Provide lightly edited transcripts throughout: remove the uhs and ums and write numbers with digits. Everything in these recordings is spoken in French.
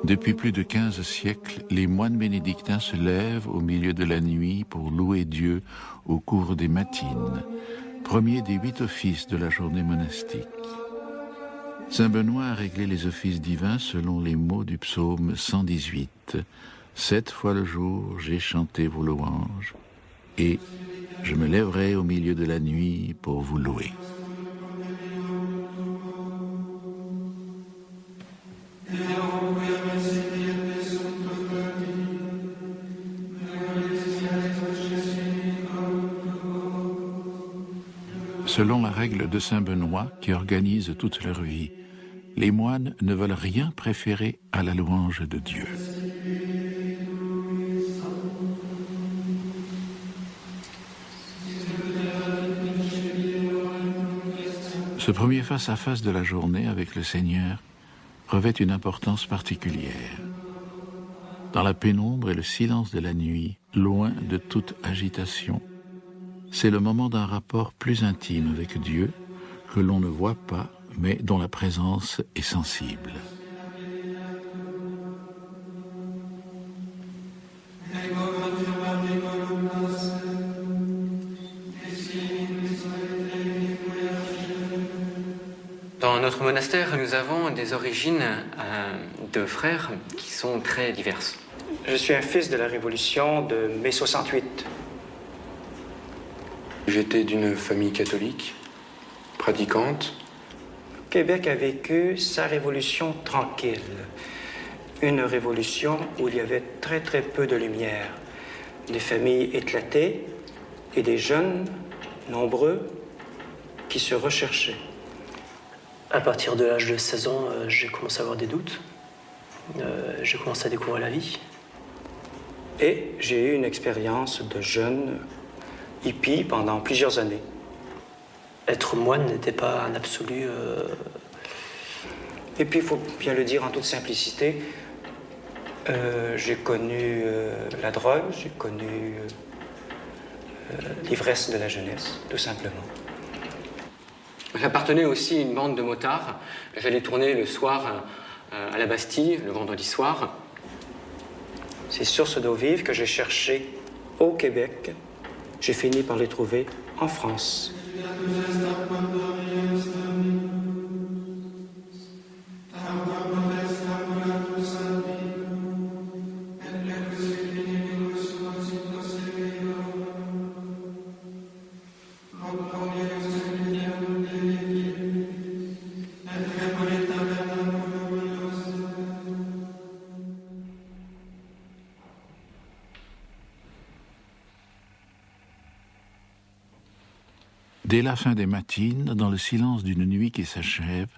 Depuis plus de 15 siècles, les moines bénédictins se lèvent au milieu de la nuit pour louer Dieu au cours des matines, premier des 8 offices de la journée monastique. Saint Benoît a réglé les offices divins selon les mots du psaume 118. « 7 fois le jour, j'ai chanté vos louanges, et je me lèverai au milieu de la nuit pour vous louer. » Selon la règle de saint Benoît qui organise toute leur vie, les moines ne veulent rien préférer à la louange de Dieu. Ce premier face-à-face de la journée avec le Seigneur revêt une importance particulière. Dans la pénombre et le silence de la nuit, loin de toute agitation, c'est le moment d'un rapport plus intime avec Dieu que l'on ne voit pas, mais dont la présence est sensible. Dans notre monastère, nous avons des origines de frères qui sont très diverses. Je suis un fils de la Révolution de mai 68. J'étais d'une famille catholique, pratiquante. Québec a vécu sa révolution tranquille. Une révolution où il y avait très très peu de lumière. Des familles éclatées et des jeunes nombreux qui se recherchaient. À partir de l'âge de 16 ans, j'ai commencé à avoir des doutes. J'ai commencé à découvrir la vie. Et j'ai eu une expérience de jeune hippie pendant plusieurs années. Être moine n'était pas un absolu. Et puis, il faut bien le dire en toute simplicité, j'ai connu la drogue, j'ai connu l'ivresse de la jeunesse, tout simplement. J'appartenais aussi à une bande de motards. J'allais tourner le soir à la Bastille, le vendredi soir. Ces sources d'eau vive que j'ai cherchées au Québec, j'ai fini par les trouver en France. Dès la fin des matines, dans le silence d'une nuit qui s'achève,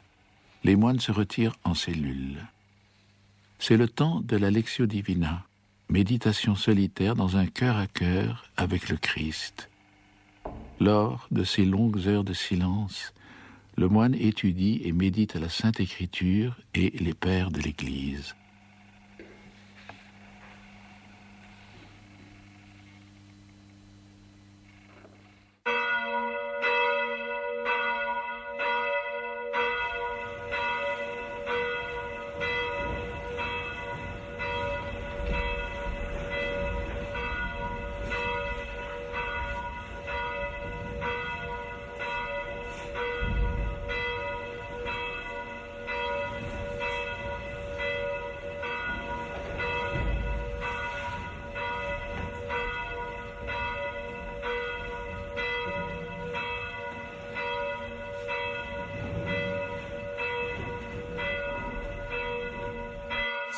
les moines se retirent en cellule. C'est le temps de la Lectio Divina, méditation solitaire dans un cœur à cœur avec le Christ. Lors de ces longues heures de silence, le moine étudie et médite la Sainte Écriture et les pères de l'Église.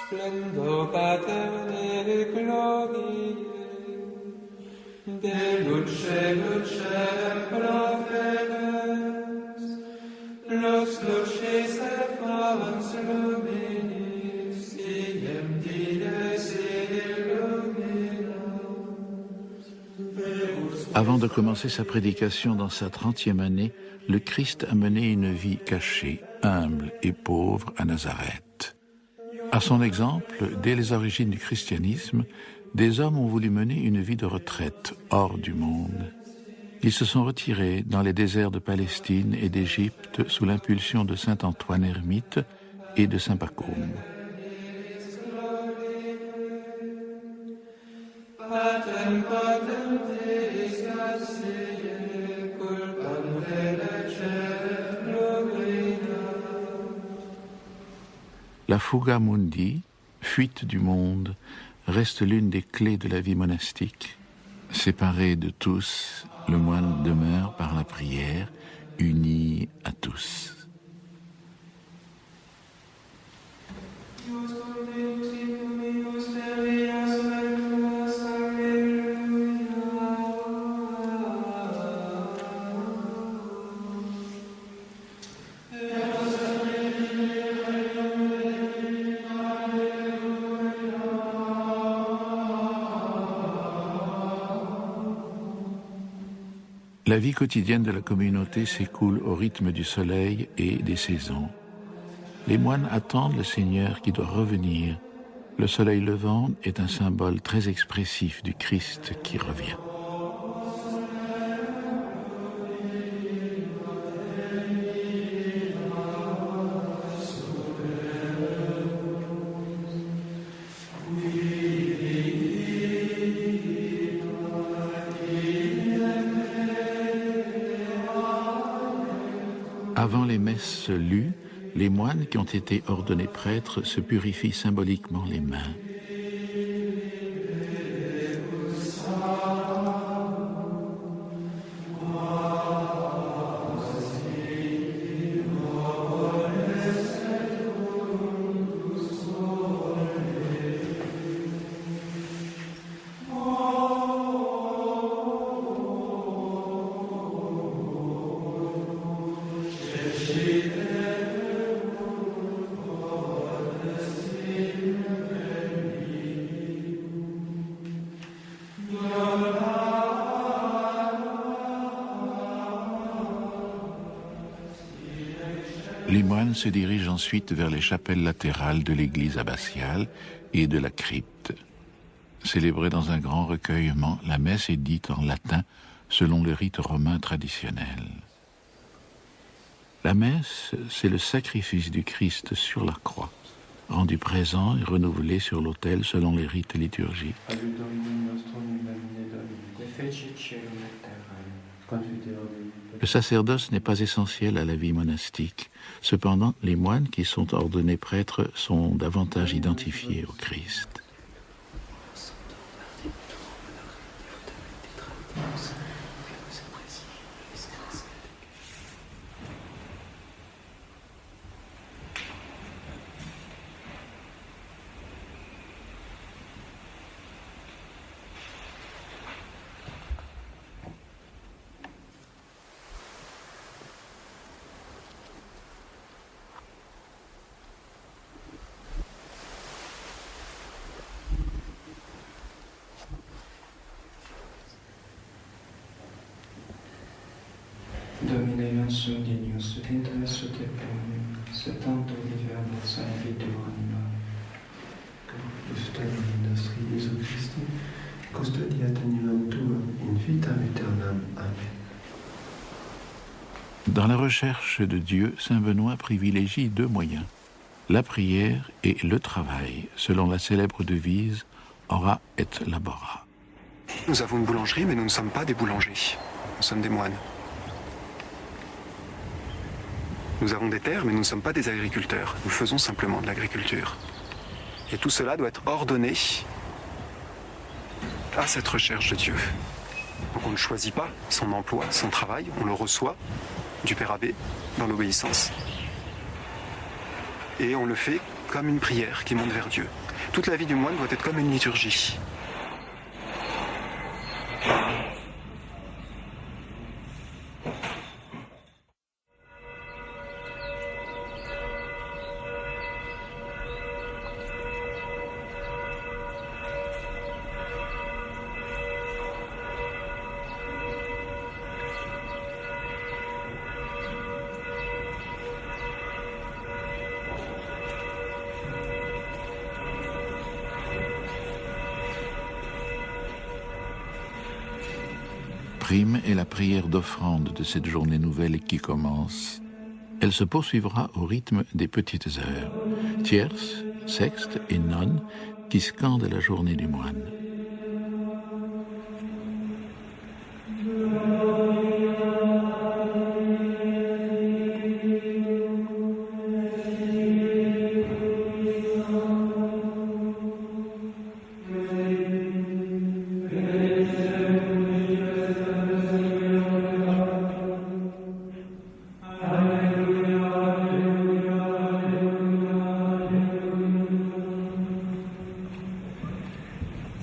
splendo paterne glorie, de luce lucem profenes, los luces effluens luminis, diem dies illuminos. Avant de commencer sa prédication dans sa 30e année, le Christ a mené une vie cachée, humble et pauvre à Nazareth. À son exemple, dès les origines du christianisme, des hommes ont voulu mener une vie de retraite hors du monde. Ils se sont retirés dans les déserts de Palestine et d'Égypte sous l'impulsion de saint Antoine Ermite et de saint Pacôme. La fuga mundi, fuite du monde, reste l'une des clés de la vie monastique. Séparé de tous, le moine demeure par la prière, uni à tous. La vie quotidienne de la communauté s'écoule au rythme du soleil et des saisons. Les moines attendent le Seigneur qui doit revenir. Le soleil levant est un symbole très expressif du Christ qui revient. Avant les messes lues, les moines qui ont été ordonnés prêtres se purifient symboliquement les mains. Les moines se dirigent ensuite vers les chapelles latérales de l'église abbatiale et de la crypte. Célébrée dans un grand recueillement, la messe est dite en latin selon le rite romain traditionnel. La messe, c'est le sacrifice du Christ sur la croix, rendu présent et renouvelé sur l'autel selon les rites liturgiques. Le sacerdoce n'est pas essentiel à la vie monastique. Cependant, les moines qui sont ordonnés prêtres sont davantage identifiés au Christ. Domine iusum genius, et interessu te plenium, se tanto vivemus in vidu anima. Corpus Domini nostri Iesu Christi, custodiat animam tuam in vitam aeternam. Amen. Dans la recherche de Dieu, saint Benoît privilégie deux moyens, la prière et le travail, selon la célèbre devise « Ora et labora ». Nous avons une boulangerie, mais nous ne sommes pas des boulangers. Nous sommes des moines. Nous avons des terres, mais nous ne sommes pas des agriculteurs. Nous faisons simplement de l'agriculture. Et tout cela doit être ordonné à cette recherche de Dieu. Donc on ne choisit pas son emploi, son travail, on le reçoit du Père Abbé dans l'obéissance. Et on le fait comme une prière qui monte vers Dieu. Toute la vie du moine doit être comme une liturgie. Prime est la prière d'offrande de cette journée nouvelle qui commence. Elle se poursuivra au rythme des petites heures. Tierces, sextes et nonnes qui scandent la journée du moine.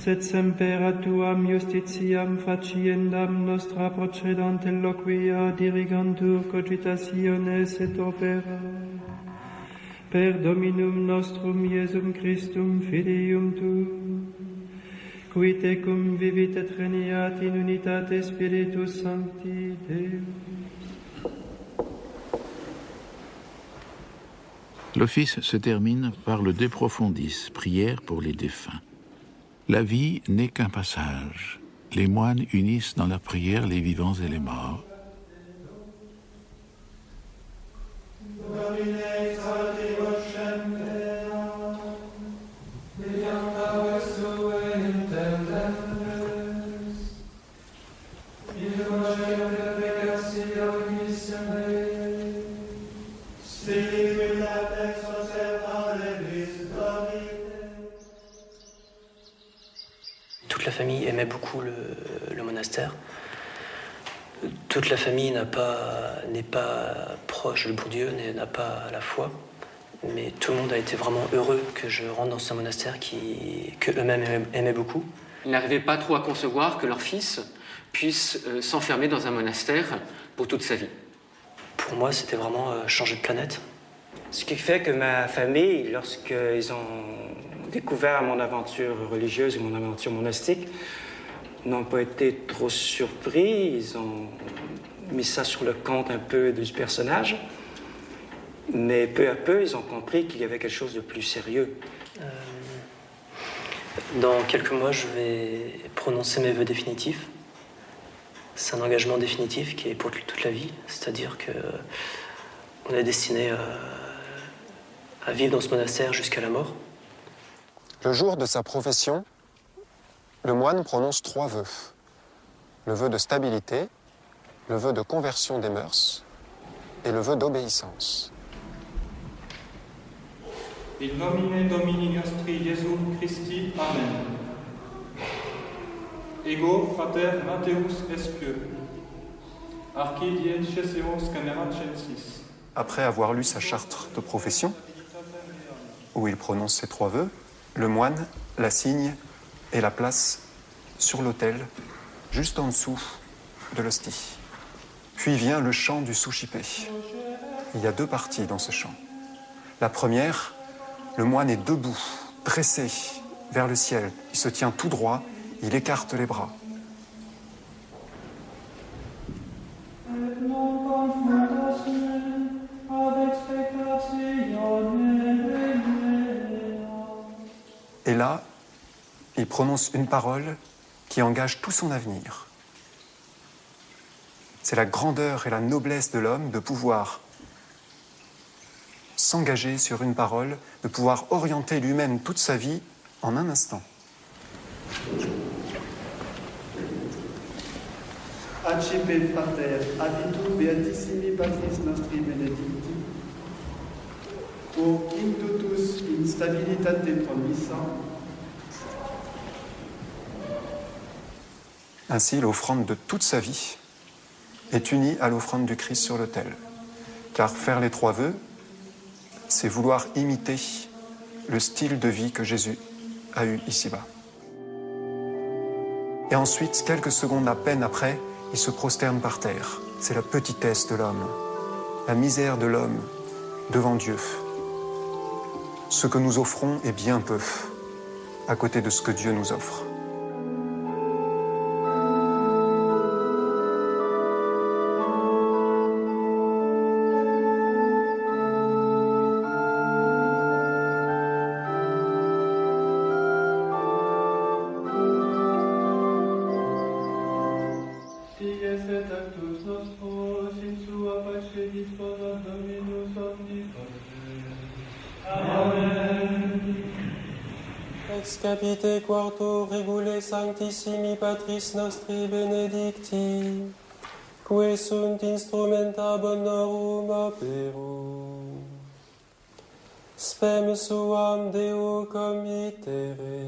Sed semper a tuam justitiam faciendam nostra procedant eloquia dirigantur cogitationes et opera. Per Dominum nostrum Iesum Christum Filium tuum, qui tecum vivit et regnat in unitate Spiritus Sancti Deus. L'office se termine par le De Profundis, prière pour les défunts. La vie n'est qu'un passage. Les moines unissent dans la prière les vivants et les morts. Toute la famille aimait beaucoup le monastère. Toute la famille n'est pas proche de Bourdieu, n'a pas la foi. Mais tout le monde a été vraiment heureux que je rentre dans ce monastère que eux-mêmes aimaient beaucoup. Ils n'arrivaient pas trop à concevoir que leur fils puisse s'enfermer dans un monastère pour toute sa vie. Pour moi, c'était vraiment changer de planète. Ce qui fait que ma famille, lorsqu'ils ont découvert mon aventure religieuse et mon aventure monastique, n'ont pas été trop surpris. Ils ont mis ça sur le compte un peu du personnage. Mais peu à peu, ils ont compris qu'il y avait quelque chose de plus sérieux. Dans quelques mois, je vais prononcer mes vœux définitifs. C'est un engagement définitif qui est pour toute la vie. C'est-à-dire qu'on est destiné à vivre dans ce monastère jusqu'à la mort. Le jour de sa profession, le moine prononce 3 vœux. Le vœu de stabilité, le vœu de conversion des mœurs et le vœu d'obéissance. In nomine Domini nostri Iesum Christi. Amen. Ego frater Matthäus Espieu, archidieceseos Cameratiensis. Après avoir lu sa charte de profession, où il prononce ses 3 vœux, le moine la signe et la place sur l'autel, juste en dessous de l'hostie. Puis vient le chant du Sushipé. Il y a 2 parties dans ce chant. La première, le moine est debout, dressé vers le ciel. Il se tient tout droit, il écarte les bras. Et là, il prononce une parole qui engage tout son avenir. C'est la grandeur et la noblesse de l'homme de pouvoir s'engager sur une parole, de pouvoir orienter lui-même toute sa vie en un instant. Accipe frater, abitur beatissimi patris nostri benedicti, o quintutus in stabilitate promissa. Ainsi, l'offrande de toute sa vie est unie à l'offrande du Christ sur l'autel. Car faire les 3 vœux, c'est vouloir imiter le style de vie que Jésus a eu ici-bas. Et ensuite, quelques secondes à peine après, il se prosterne par terre. C'est la petitesse de l'homme, la misère de l'homme devant Dieu. Ce que nous offrons est bien peu à côté de ce que Dieu nous offre. Ex capite quarto regulae sanctissimi Patris nostri benedicti, que sunt instrumenta bonorum operum. Spem suam Deo committere,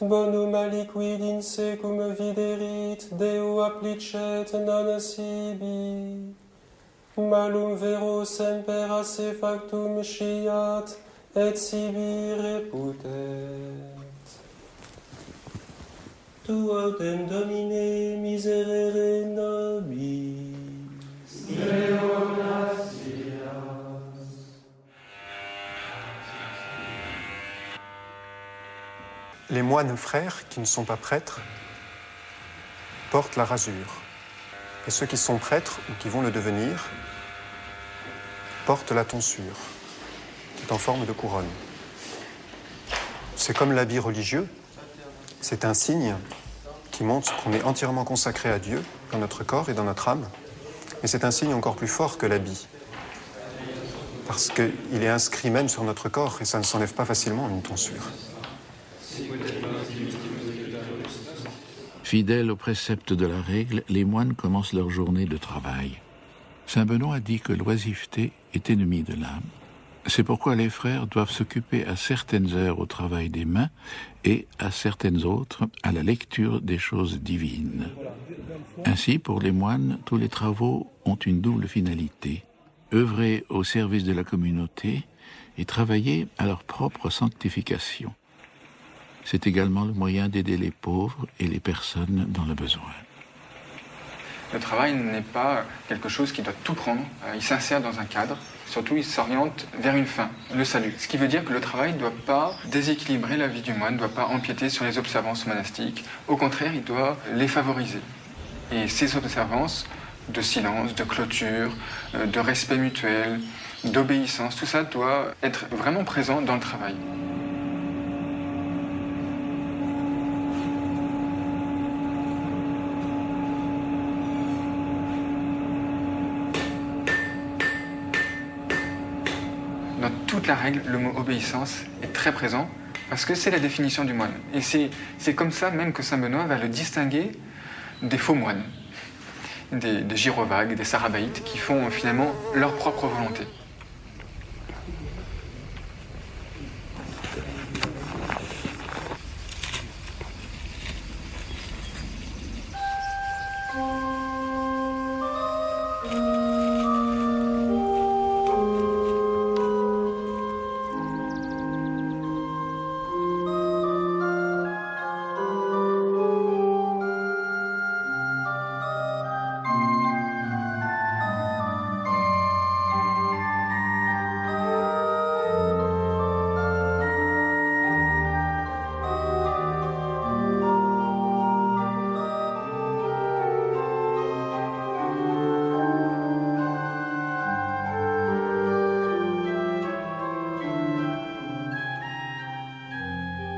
bonum aliquid in secum viderit, Deo applicet non sibi, malum vero semper asse factum sciat, et sibi reputet. Tu autem Domine miserere nobis. Deo gratias. Les moines frères qui ne sont pas prêtres portent la rasure. Et ceux qui sont prêtres ou qui vont le devenir portent la tonsure, qui est en forme de couronne. C'est comme l'habit religieux, c'est un signe qui montre qu'on est entièrement consacré à Dieu dans notre corps et dans notre âme. Mais c'est un signe encore plus fort que l'habit, parce qu'il est inscrit même sur notre corps et ça ne s'enlève pas facilement, une tonsure. Fidèles aux préceptes de la règle, les moines commencent leur journée de travail. Saint Benoît dit que l'oisiveté est ennemie de l'âme. C'est pourquoi les frères doivent s'occuper à certaines heures au travail des mains et à certaines autres à la lecture des choses divines. Ainsi, pour les moines, tous les travaux ont une double finalité: œuvrer au service de la communauté et travailler à leur propre sanctification. C'est également le moyen d'aider les pauvres et les personnes dans le besoin. Le travail n'est pas quelque chose qui doit tout prendre, il s'insère dans un cadre, surtout il s'oriente vers une fin, le salut. Ce qui veut dire que le travail ne doit pas déséquilibrer la vie du moine, ne doit pas empiéter sur les observances monastiques, au contraire il doit les favoriser. Et ces observances de silence, de clôture, de respect mutuel, d'obéissance, tout ça doit être vraiment présent dans le travail. Dans toute la règle, le mot obéissance est très présent parce que c'est la définition du moine. Et c'est comme ça même que saint Benoît va le distinguer des faux moines, des gyrovagues, des sarabaïtes qui font finalement leur propre volonté.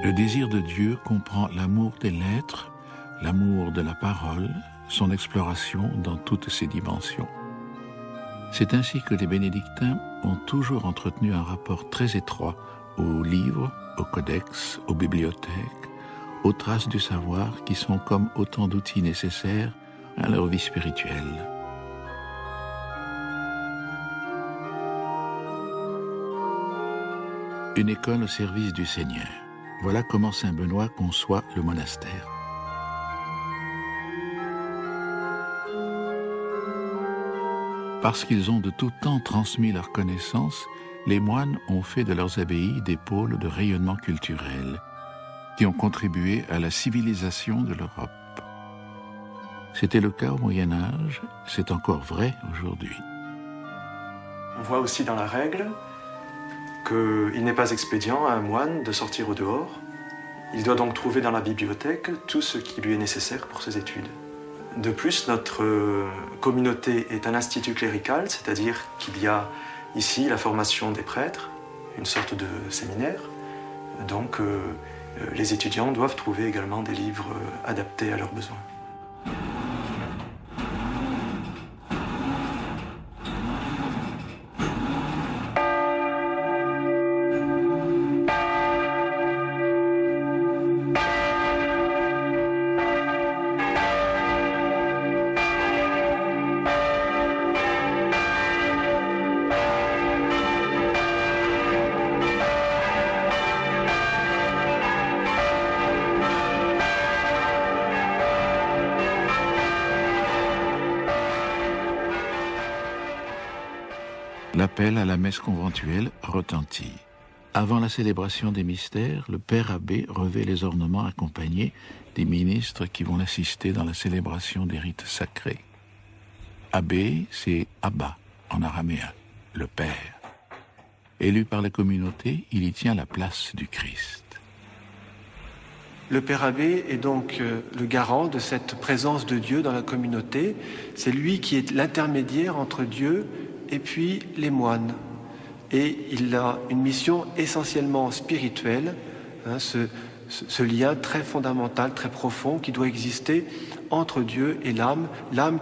Le désir de Dieu comprend l'amour des lettres, l'amour de la parole, son exploration dans toutes ses dimensions. C'est ainsi que les bénédictins ont toujours entretenu un rapport très étroit aux livres, aux codex, aux bibliothèques, aux traces du savoir qui sont comme autant d'outils nécessaires à leur vie spirituelle. Une école au service du Seigneur. Voilà comment saint Benoît conçoit le monastère. Parce qu'ils ont de tout temps transmis leur connaissance, les moines ont fait de leurs abbayes des pôles de rayonnement culturel qui ont contribué à la civilisation de l'Europe. C'était le cas au Moyen Âge, c'est encore vrai aujourd'hui. On voit aussi dans la règle qu'il n'est pas expédient à un moine de sortir au dehors. Il doit donc trouver dans la bibliothèque tout ce qui lui est nécessaire pour ses études. De plus, notre communauté est un institut clérical, c'est-à-dire qu'il y a ici la formation des prêtres, une sorte de séminaire. Donc les étudiants doivent trouver également des livres adaptés à leurs besoins. L'appel à la messe conventuelle retentit. Avant la célébration des mystères, le père abbé revêt les ornements accompagnés des ministres qui vont l'assister dans la célébration des rites sacrés. Abbé, c'est Abba en araméen, le Père. Élu par la communauté, il y tient la place du Christ. Le Père Abbé est donc le garant de cette présence de Dieu dans la communauté. C'est lui qui est l'intermédiaire entre Dieu et puis les moines. Et il a une mission essentiellement spirituelle, ce lien très fondamental, très profond qui doit exister entre Dieu et l'âme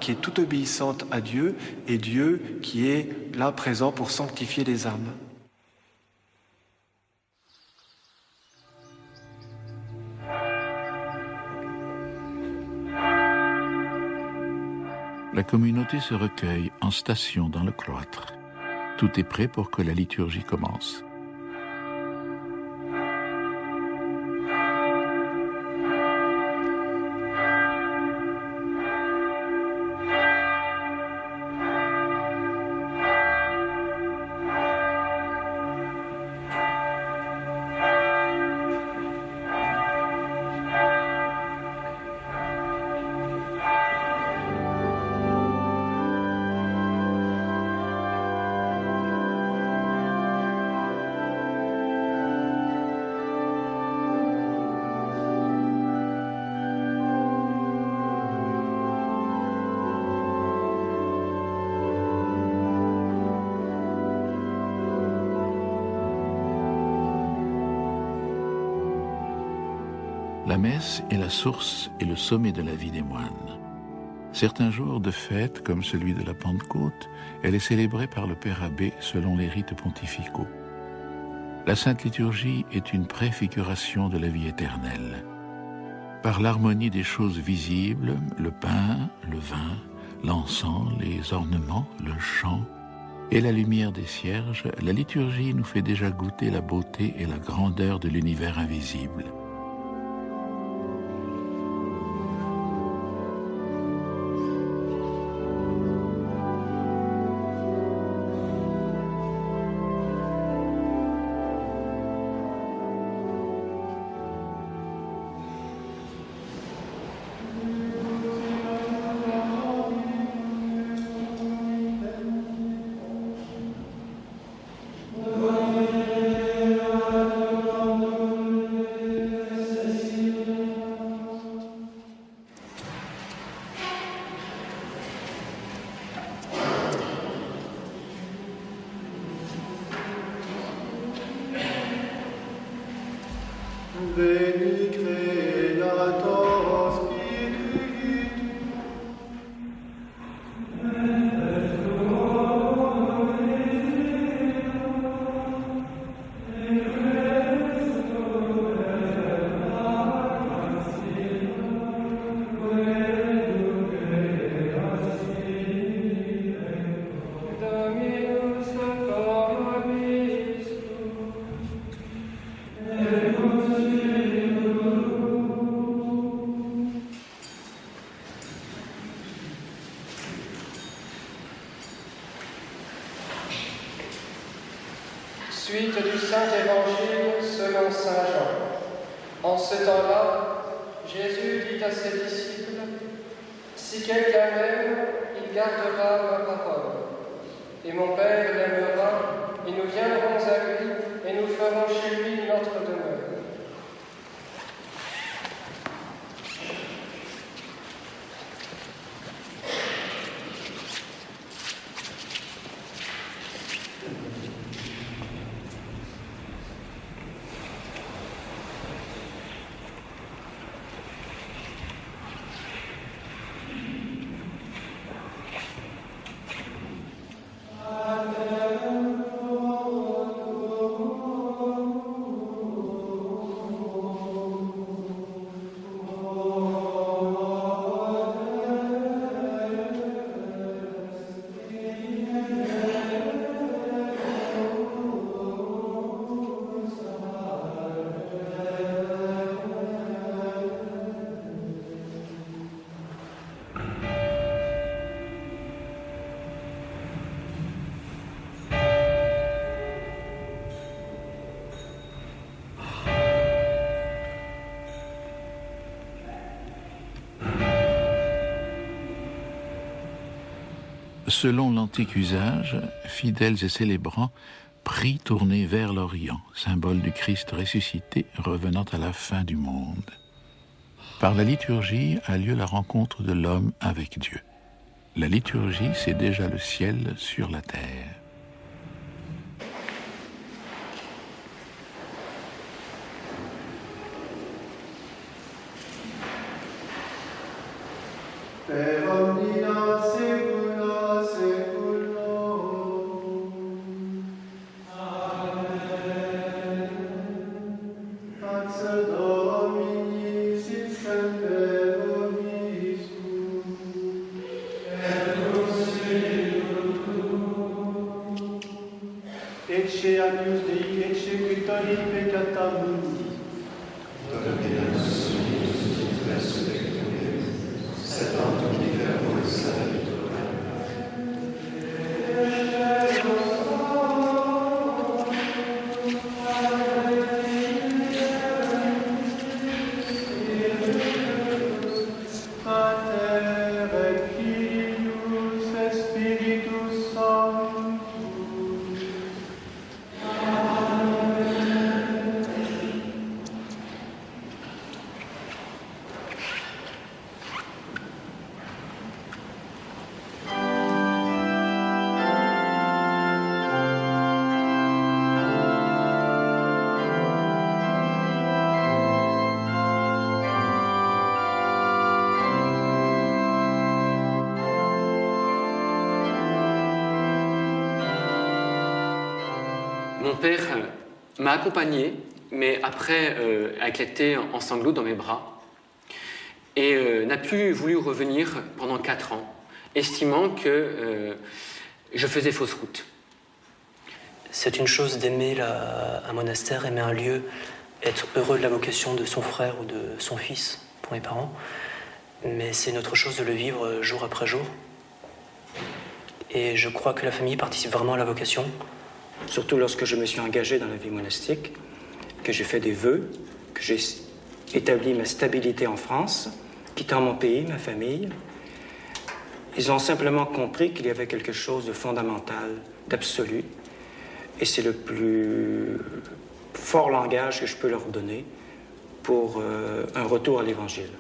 qui est toute obéissante à Dieu et Dieu qui est là présent pour sanctifier les âmes. La communauté se recueille en station dans le cloître. Tout est prêt pour que la liturgie commence. La messe est la source et le sommet de la vie des moines. Certains jours de fête, comme celui de la Pentecôte, elle est célébrée par le Père Abbé selon les rites pontificaux. La Sainte Liturgie est une préfiguration de la vie éternelle. Par l'harmonie des choses visibles, le pain, le vin, l'encens, les ornements, le chant et la lumière des cierges, la liturgie nous fait déjà goûter la beauté et la grandeur de l'univers invisible. Veni Creator Spiritus. Dominus Suite du Saint-Évangile selon Saint Jean. En ce temps-là, Jésus dit à ses disciples, « Si quelqu'un m'aime, il gardera ma parole. Et mon Père l'aimera, et nous viendrons à lui, et nous ferons chez lui notre demeure. » Selon l'antique usage, fidèles et célébrants prient tournés vers l'Orient, symbole du Christ ressuscité revenant à la fin du monde. Par la liturgie a lieu la rencontre de l'homme avec Dieu. La liturgie, c'est déjà le ciel sur la terre. Per omnia secula seculorum. Amen. Pax Domini sit semper vobiscum. Et consiglio tuum. Ecce agnus Dei, executori peccata mundi. Mon père m'a accompagné, mais après a éclaté en sanglots dans mes bras et n'a plus voulu revenir pendant 4 ans, estimant que je faisais fausse route. C'est une chose d'aimer un monastère, aimer un lieu, être heureux de la vocation de son frère ou de son fils, pour mes parents, mais c'est une autre chose de le vivre jour après jour. Et je crois que la famille participe vraiment à la vocation. Surtout lorsque je me suis engagé dans la vie monastique, que j'ai fait des vœux, que j'ai établi ma stabilité en France, quittant mon pays, ma famille. Ils ont simplement compris qu'il y avait quelque chose de fondamental, d'absolu, et c'est le plus fort langage que je peux leur donner pour un retour à l'Évangile.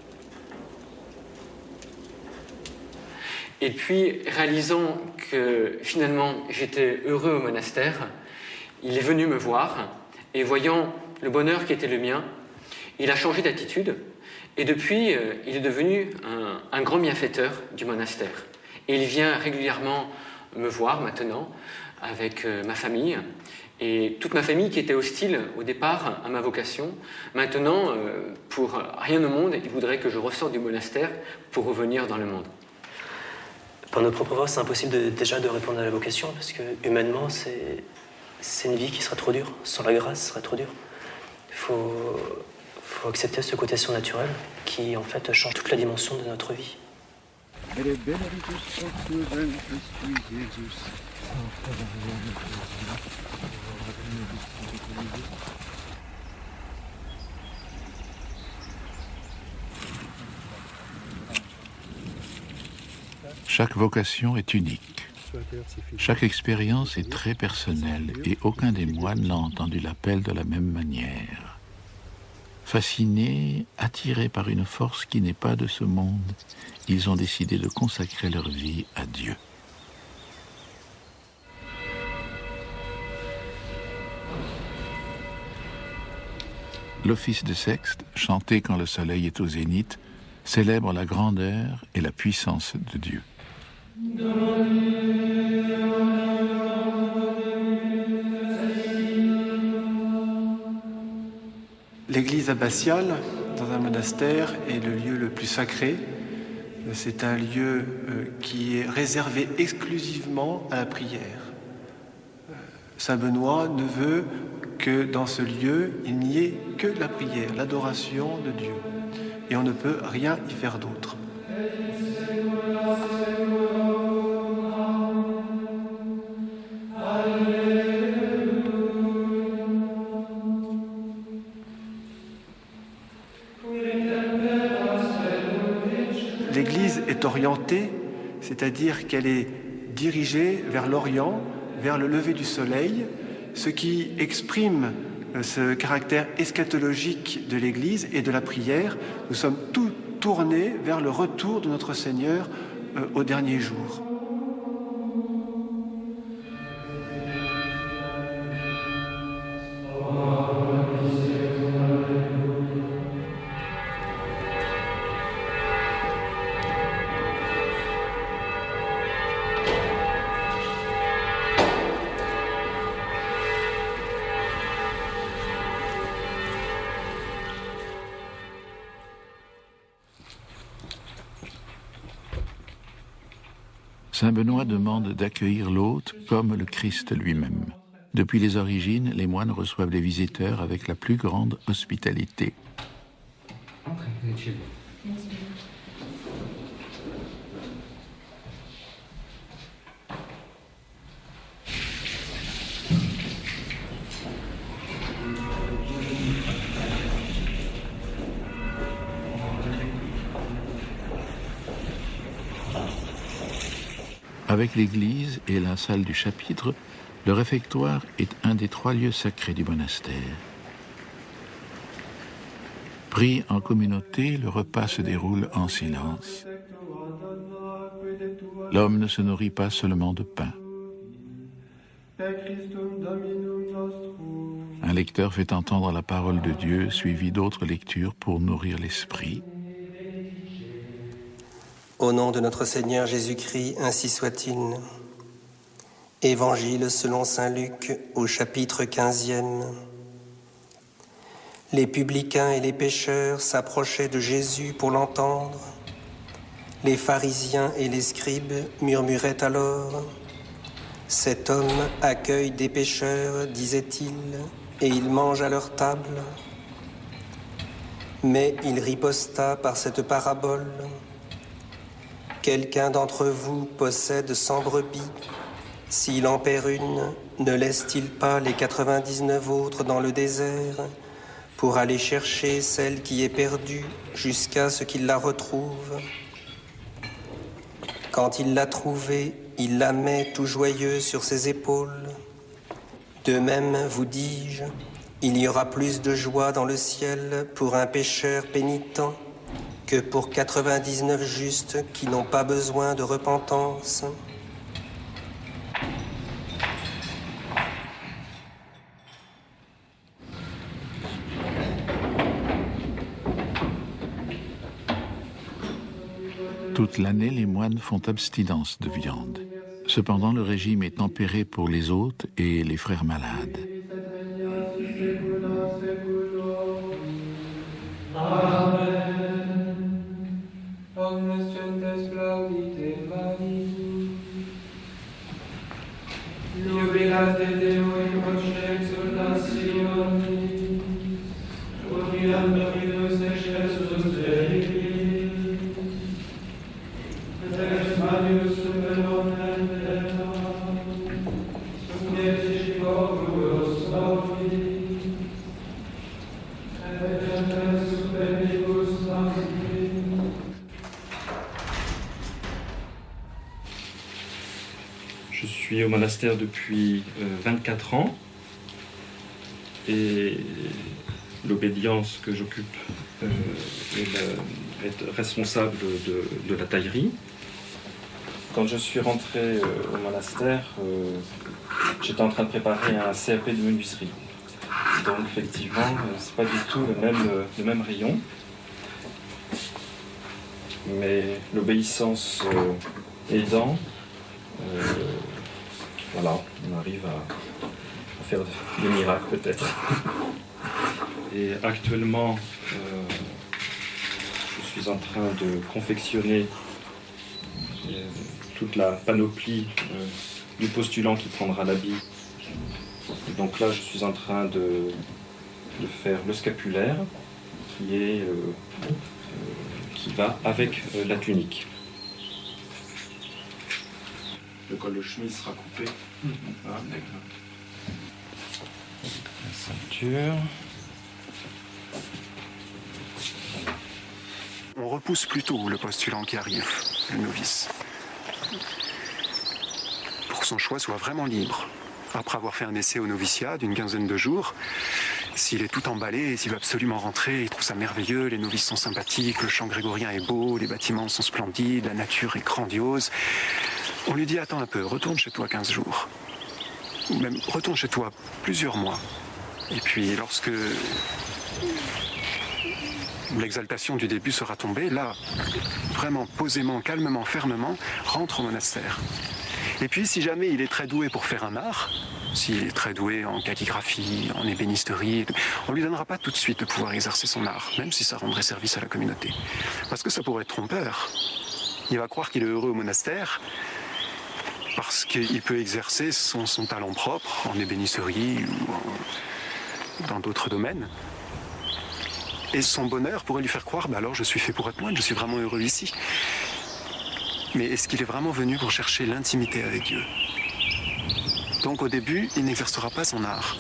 Et puis, réalisant que finalement j'étais heureux au monastère, il est venu me voir et voyant le bonheur qui était le mien, il a changé d'attitude et depuis, il est devenu un grand bienfaiteur du monastère. Et il vient régulièrement me voir maintenant avec ma famille et toute ma famille qui était hostile au départ à ma vocation. Maintenant, pour rien au monde, il voudrait que je ressorte du monastère pour revenir dans le monde. Par notre propre voix, c'est impossible déjà de répondre à la vocation, parce que humainement, c'est une vie qui sera trop dure. Sans la grâce, ce serait trop dur. Il faut accepter ce côté surnaturel qui, en fait, change toute la dimension de notre vie. Et benedictus Sanctus Christus Iesus, Chaque vocation est unique. Chaque expérience est très personnelle et aucun des moines n'a entendu l'appel de la même manière. Fascinés, attirés par une force qui n'est pas de ce monde, ils ont décidé de consacrer leur vie à Dieu. L'office de sexte, chanté quand le soleil est au zénith, célèbre la grandeur et la puissance de Dieu. L'église abbatiale, dans un monastère, est le lieu le plus sacré. C'est un lieu qui est réservé exclusivement à la prière. Saint Benoît ne veut que dans ce lieu, il n'y ait que la prière, l'adoration de Dieu. Et on ne peut rien y faire d'autre. L'Église est orientée, c'est-à-dire qu'elle est dirigée vers l'Orient, vers le lever du soleil, ce qui exprime ce caractère eschatologique de l'Église et de la prière. Nous sommes tous tournés vers le retour de notre Seigneur au dernier jour. Saint Benoît demande d'accueillir l'hôte comme le Christ lui-même. Depuis les origines, les moines reçoivent les visiteurs avec la plus grande hospitalité. Avec l'église et la salle du chapitre, le réfectoire est un des 3 lieux sacrés du monastère. Pris en communauté, le repas se déroule en silence. L'homme ne se nourrit pas seulement de pain. Un lecteur fait entendre la parole de Dieu, suivi d'autres lectures pour nourrir l'esprit. Au nom de notre Seigneur Jésus-Christ, ainsi soit-il. Évangile selon saint Luc, au chapitre 15e. Les publicains et les pécheurs s'approchaient de Jésus pour l'entendre. Les pharisiens et les scribes murmuraient alors. Cet homme accueille des pécheurs, disait-il, et il mange à leur table. Mais il riposta par cette parabole. Quelqu'un d'entre vous possède 100 brebis. S'il en perd une, ne laisse-t-il pas les 99 autres dans le désert pour aller chercher celle qui est perdue jusqu'à ce qu'il la retrouve? Quand il l'a trouvée, il la met tout joyeux sur ses épaules. De même, vous dis-je, il y aura plus de joie dans le ciel pour un pécheur pénitent que pour 99 justes qui n'ont pas besoin de repentance. Toute l'année, les moines font abstinence de viande. Cependant, le régime est tempéré pour les hôtes et les frères malades. Je suis au monastère depuis 24 ans et l'obédience que j'occupe est responsable de la taillerie. Quand je suis rentré au monastère, j'étais en train de préparer un CAP de menuiserie. Donc effectivement, c'est pas du tout le même rayon. Mais l'obéissance aidant, voilà, on arrive à faire des miracles peut-être. Et actuellement, je suis en train de confectionner toute la panoplie du postulant qui prendra l'habit. Donc là, je suis en train de faire le scapulaire qui va avec la tunique. Le col de chemise sera coupé. Voilà. La ceinture. On repousse plutôt le postulant qui arrive, le novice, pour que son choix soit vraiment libre. Après avoir fait un essai au noviciat d'une quinzaine de jours, s'il est tout emballé, s'il veut absolument rentrer, il trouve ça merveilleux, les novices sont sympathiques, le chant grégorien est beau, les bâtiments sont splendides, la nature est grandiose. On lui dit, attends un peu, retourne chez toi 15 jours. Ou même retourne chez toi plusieurs mois. Et puis lorsque l'exaltation du début sera tombée, là, vraiment posément, calmement, fermement, rentre au monastère. Et puis si jamais il est très doué pour faire un art, s'il est très doué en calligraphie, en ébénisterie, on ne lui donnera pas tout de suite de pouvoir exercer son art, même si ça rendrait service à la communauté. Parce que ça pourrait être trompeur. Il va croire qu'il est heureux au monastère parce qu'il peut exercer son talent propre en ébénisterie ou dans d'autres domaines. Et son bonheur pourrait lui faire croire, alors je suis fait pour être moine, je suis vraiment heureux ici. Mais est-ce qu'il est vraiment venu pour chercher l'intimité avec Dieu? Donc au début, il n'exercera pas son art.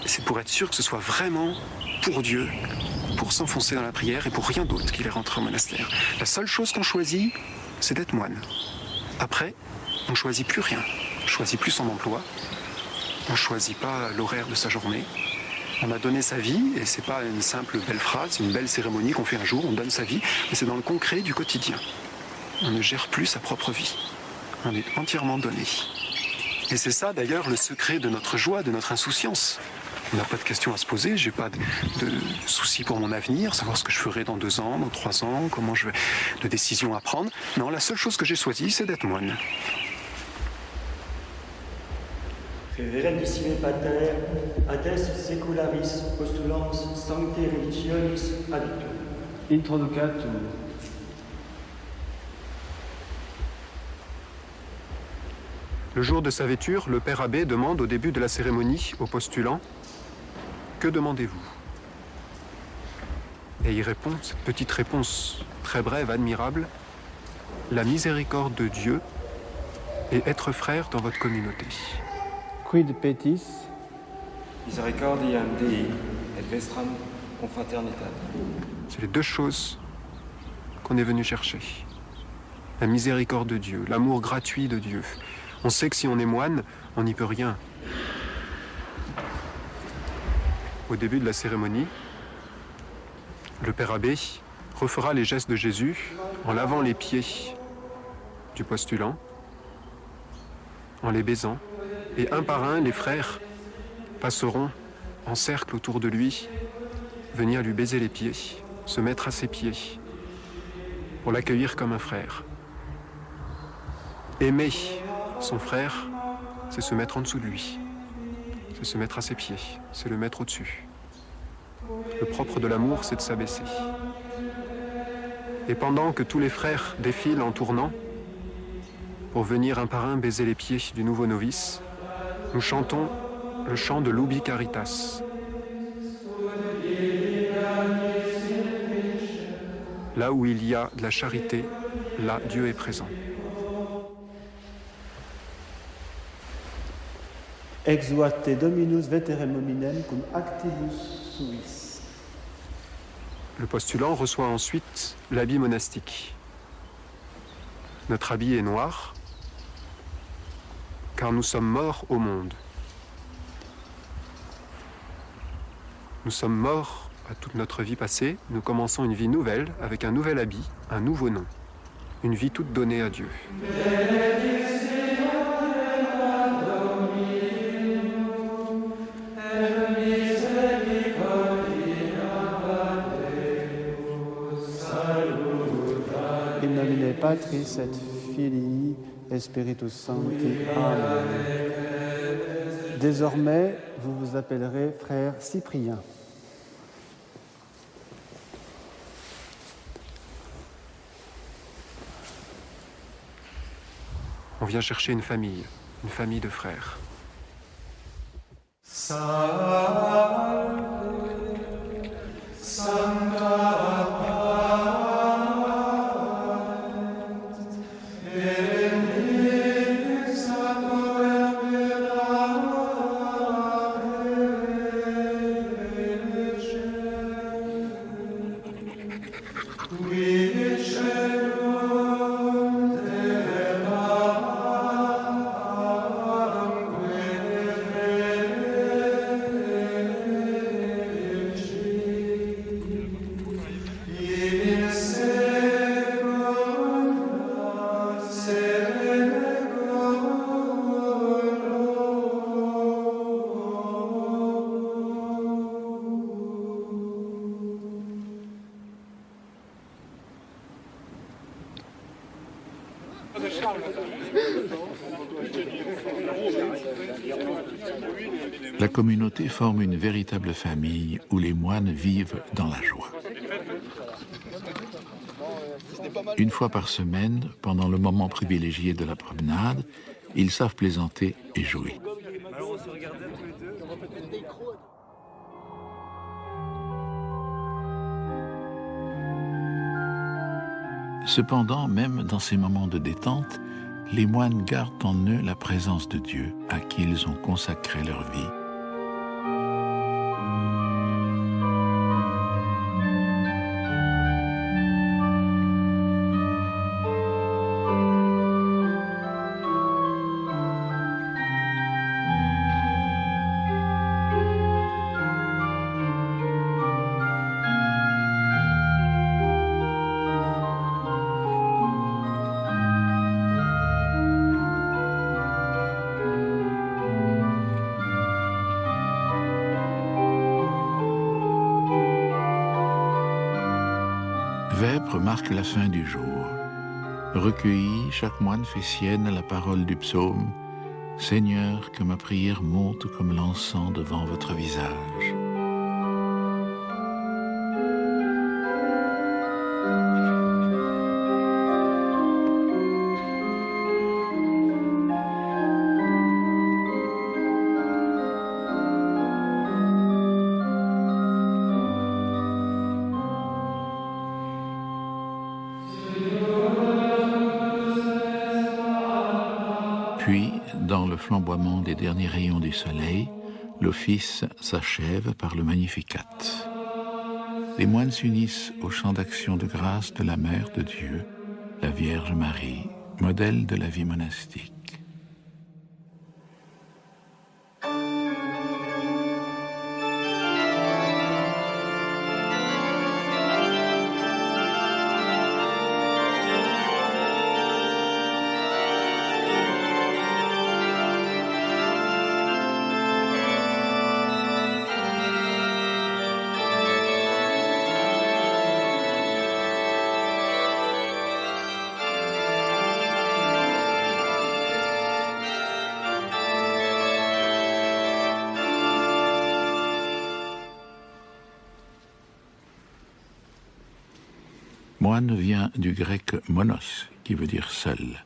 C'est pour être sûr que ce soit vraiment pour Dieu, pour s'enfoncer dans la prière et pour rien d'autre qu'il est rentré au monastère. La seule chose qu'on choisit, c'est d'être moine. Après, on ne choisit plus rien. On ne choisit plus son emploi. On ne choisit pas l'horaire de sa journée. On a donné sa vie, et c'est pas une simple belle phrase, une belle cérémonie qu'on fait un jour, on donne sa vie, mais c'est dans le concret du quotidien. On ne gère plus sa propre vie. On est entièrement donné. Et c'est ça d'ailleurs le secret de notre joie, de notre insouciance. On n'a pas de questions à se poser, j'ai pas de soucis pour mon avenir, savoir ce que je ferai dans 2 ans, dans 3 ans, de décisions à prendre. Non, la seule chose que j'ai choisie, c'est d'être moine. Reverendissime Pater, ades secularis postulans sancte religionis aditur. Introducatur. Le jour de sa vêture, le père abbé demande au début de la cérémonie au postulant « Que demandez-vous » Et il répond, cette petite réponse très brève, admirable, « La miséricorde de Dieu et être frère dans votre communauté. » Quid petis? Misericordiam Dei et vestram confraternitate. C'est les 2 choses qu'on est venu chercher. La miséricorde de Dieu, l'amour gratuit de Dieu. On sait que si on est moine, on n'y peut rien. Au début de la cérémonie, le père abbé refera les gestes de Jésus en lavant les pieds du postulant, en les baisant, et un par un, les frères passeront en cercle autour de lui, venir lui baiser les pieds, se mettre à ses pieds, pour l'accueillir comme un frère. Aimer son frère, c'est se mettre en dessous de lui, c'est se mettre à ses pieds, c'est le mettre au-dessus. Le propre de l'amour, c'est de s'abaisser. Et pendant que tous les frères défilent en tournant, pour venir un par un baiser les pieds du nouveau novice, nous chantons le chant de l'Ubi Caritas. Là où il y a de la charité, là Dieu est présent. Exuate Dominus veterem hominem cum actibus suis. Le postulant reçoit ensuite l'habit monastique. Notre habit est noir, car nous sommes morts au monde. Nous sommes morts à toute notre vie passée, nous commençons une vie nouvelle avec un nouvel habit, un nouveau nom, une vie toute donnée à Dieu. In nomine Patris et Filii et Spiritus Sancti. Amen. Désormais, vous vous appellerez frère Cyprien. On vient chercher une famille de frères. La communauté forme une véritable famille où les moines vivent dans la joie. Une fois par semaine, pendant le moment privilégié de la promenade, ils savent plaisanter et jouer. Cependant, même dans ces moments de détente, les moines gardent en eux la présence de Dieu à qui ils ont consacré leur vie. Vêpres marque la fin du jour. Recueilli, chaque moine fait sienne la parole du psaume « Seigneur, que ma prière monte comme l'encens devant votre visage ». Puis, dans le flamboiement des derniers rayons du soleil, l'office s'achève par le Magnificat. Les moines s'unissent au chant d'action de grâce de la Mère de Dieu, la Vierge Marie, modèle de la vie monastique. Moine vient du grec monos, qui veut dire seul.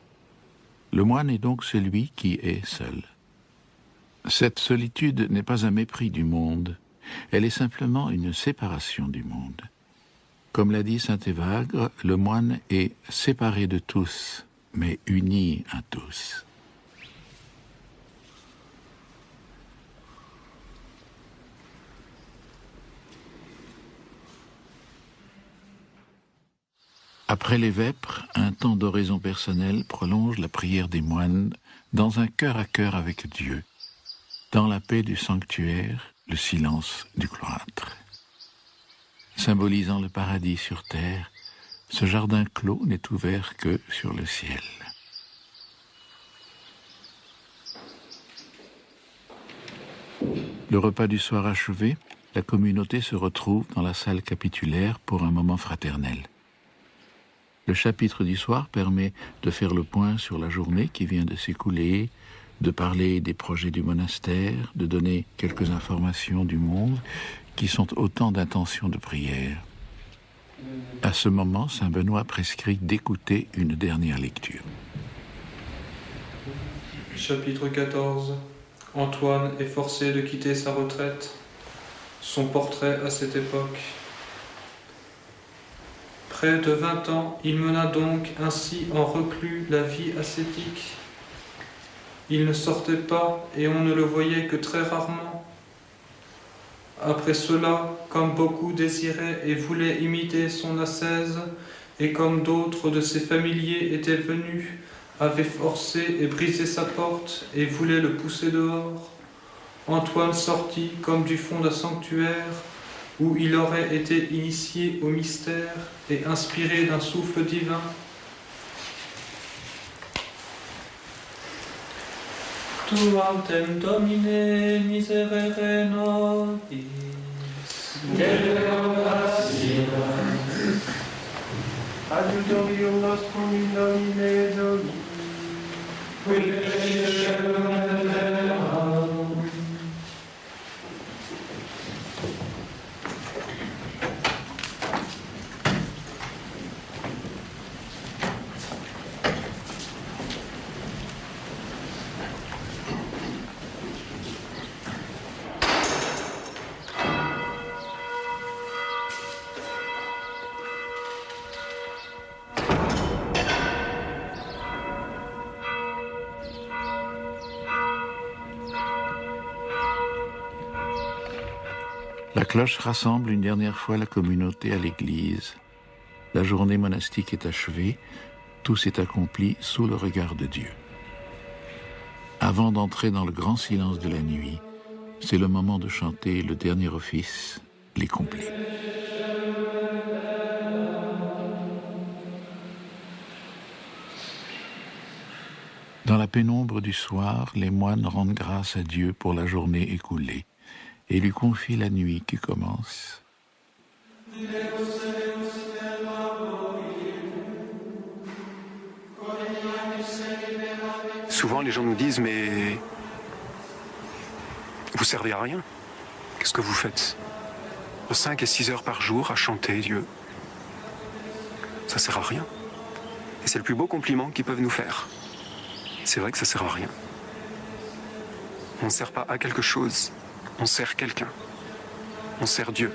Le moine est donc celui qui est seul. Cette solitude n'est pas un mépris du monde, elle est simplement une séparation du monde. Comme l'a dit saint Évagre, le moine est séparé de tous, mais uni à tous. Après les vêpres, un temps d'oraison personnelle prolonge la prière des moines dans un cœur à cœur avec Dieu, dans la paix du sanctuaire, le silence du cloître. Symbolisant le paradis sur terre, ce jardin clos n'est ouvert que sur le ciel. Le repas du soir achevé, la communauté se retrouve dans la salle capitulaire pour un moment fraternel. Le chapitre du soir permet de faire le point sur la journée qui vient de s'écouler, de parler des projets du monastère, de donner quelques informations du monde qui sont autant d'intentions de prière. À ce moment, saint Benoît prescrit d'écouter une dernière lecture. Chapitre 14. Antoine est forcé de quitter sa retraite. Son portrait à cette époque. Près de 20 ans, il mena donc ainsi en reclus la vie ascétique. Il ne sortait pas et on ne le voyait que très rarement. Après cela, comme beaucoup désiraient et voulaient imiter son ascèse, et comme d'autres de ses familiers étaient venus, avaient forcé et brisé sa porte et voulaient le pousser dehors, Antoine sortit comme du fond d'un sanctuaire où il aurait été initié au mystère et inspiré d'un souffle divin. Tuantem Domine miserere nobis. Adiutorium nostrum in Domine Domini. Qui La cloche rassemble une dernière fois la communauté à l'église. La journée monastique est achevée, tout s'est accompli sous le regard de Dieu. Avant d'entrer dans le grand silence de la nuit, c'est le moment de chanter le dernier office, les complets. Dans la pénombre du soir, les moines rendent grâce à Dieu pour la journée écoulée et lui confient la nuit qui commence. Souvent, les gens nous disent, mais vous servez à rien. Qu'est-ce que vous faites? 5 et 6 heures par jour à chanter Dieu. Ça sert à rien. Et c'est le plus beau compliment qu'ils peuvent nous faire. C'est vrai que ça sert à rien. On ne sert pas à quelque chose. On sert quelqu'un. On sert Dieu.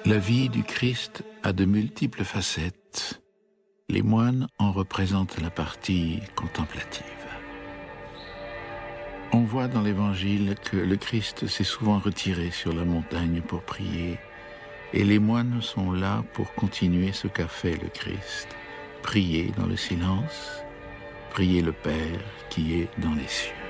La vie du Christ a de multiples facettes. Les moines en représentent la partie contemplative. On voit dans l'Évangile que le Christ s'est souvent retiré sur la montagne pour prier, et les moines sont là pour continuer ce qu'a fait le Christ, prier dans le silence, prier le Père qui est dans les cieux.